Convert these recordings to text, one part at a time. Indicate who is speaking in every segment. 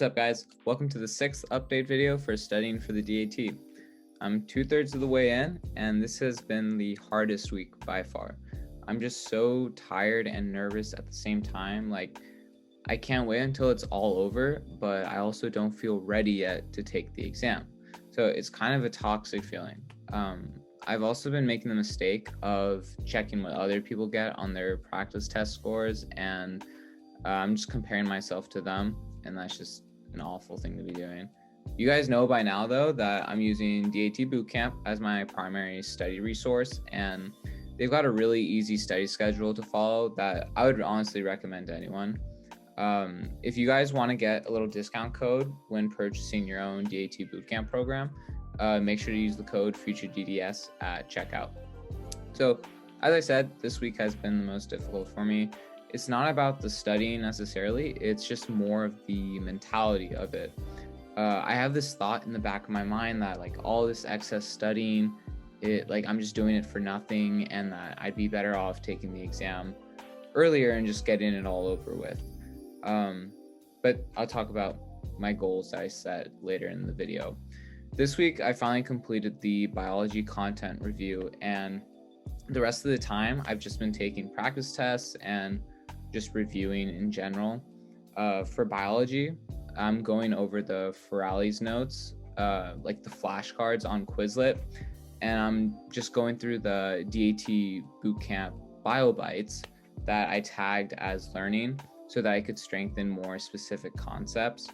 Speaker 1: What's up, guys? Welcome to the 6th update video for studying for the DAT. I'm 2/3 of the way in, and this has been the hardest week by far. I'm just so tired and nervous at the same time. Like, I can't wait until it's all over, but I also don't feel ready yet to take the exam. So it's kind of a toxic feeling. I've also been making the mistake of checking what other people get on their practice test scores, and I'm just comparing myself to them, and that's just an awful thing to be doing. You guys know by now, though, that I'm using DAT Bootcamp as my primary study resource, and they've got a really easy study schedule to follow that I would honestly recommend to anyone. If you guys want to get a little discount code when purchasing your own DAT Bootcamp program, make sure to use the code FutureDDS at checkout. So, as I said, this week has been the most difficult for me. It's not about the studying necessarily, it's just more of the mentality of it. I have this thought in the back of my mind that like all this excess studying, I'm just doing it for nothing, and that I'd be better off taking the exam earlier and just getting it all over with. But I'll talk about my goals that I set later in the video. This week, I finally completed the biology content review, and the rest of the time, I've just been taking practice tests and just reviewing in general. For biology, I'm going over the Ferrali's notes, like the flashcards on Quizlet, and I'm just going through the DAT Bootcamp bio bites that I tagged as learning so that I could strengthen more specific concepts.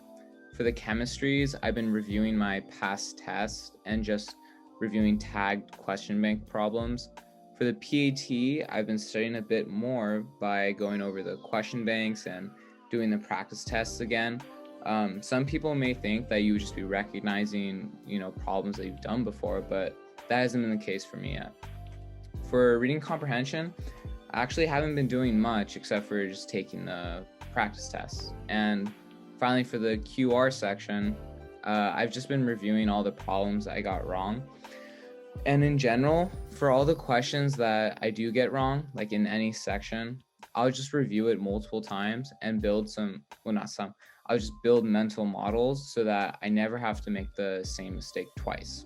Speaker 1: For the chemistries, I've been reviewing my past tests and just reviewing tagged question bank problems. For the PAT, I've been studying a bit more by going over the question banks and doing the practice tests again. Some people may think that you would just be recognizing, problems that you've done before, but that hasn't been the case for me yet. For reading comprehension, I actually haven't been doing much except for just taking the practice tests. And finally, for the QR section, I've just been reviewing all the problems I got wrong. And in general, for all the questions that I do get wrong, like in any section, I'll just review it multiple times and build I'll just build mental models so that I never have to make the same mistake twice.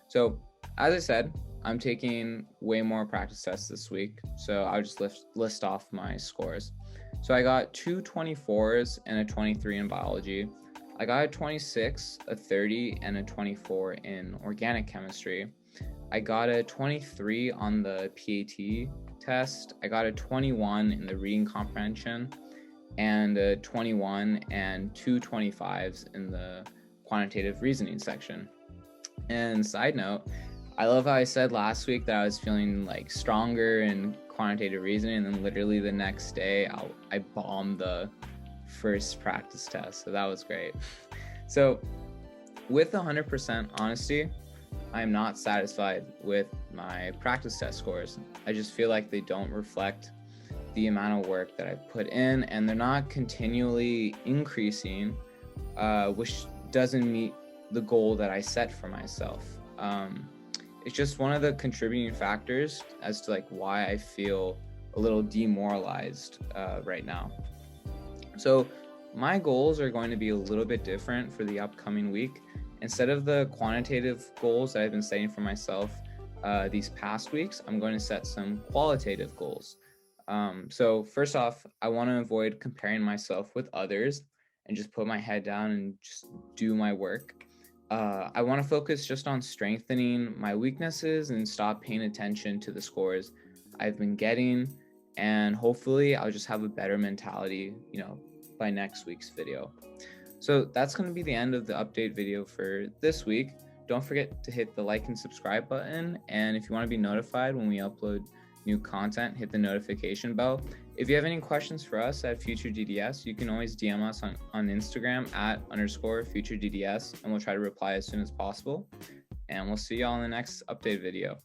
Speaker 1: So, as I said, I'm taking way more practice tests this week, so I'll just list off my scores. So I got 2 24s and a 23 in biology. I got a 26, a 30, and a 24 in organic chemistry. I got a 23 on the PAT test. I got a 21 in the reading comprehension, and a 21 and 2 25s in the quantitative reasoning section. And side note, I love how I said last week that I was feeling like stronger in quantitative reasoning, and then literally the next day I bombed the first practice test, so that was great. So with 100% honesty, I'm not satisfied with my practice test scores. I just feel like they don't reflect the amount of work that I've put in, and they're not continually increasing, which doesn't meet the goal that I set for myself. It's just one of the contributing factors as to why I feel a little demoralized right now. So my goals are going to be a little bit different for the upcoming week. Instead of the quantitative goals that I've been setting for myself these past weeks, I'm going to set some qualitative goals. So first off, I want to avoid comparing myself with others and just put my head down and just do my work. I want to focus just on strengthening my weaknesses and stop paying attention to the scores I've been getting. And hopefully I'll just have a better mentality, by next week's video. So that's going to be the end of the update video for this week. Don't forget to hit the like and subscribe button. And if you want to be notified when we upload new content, hit the notification bell. If you have any questions for us at FutureDDS, you can always DM us on Instagram @_FutureDDS, and we'll try to reply as soon as possible. And we'll see you all in the next update video.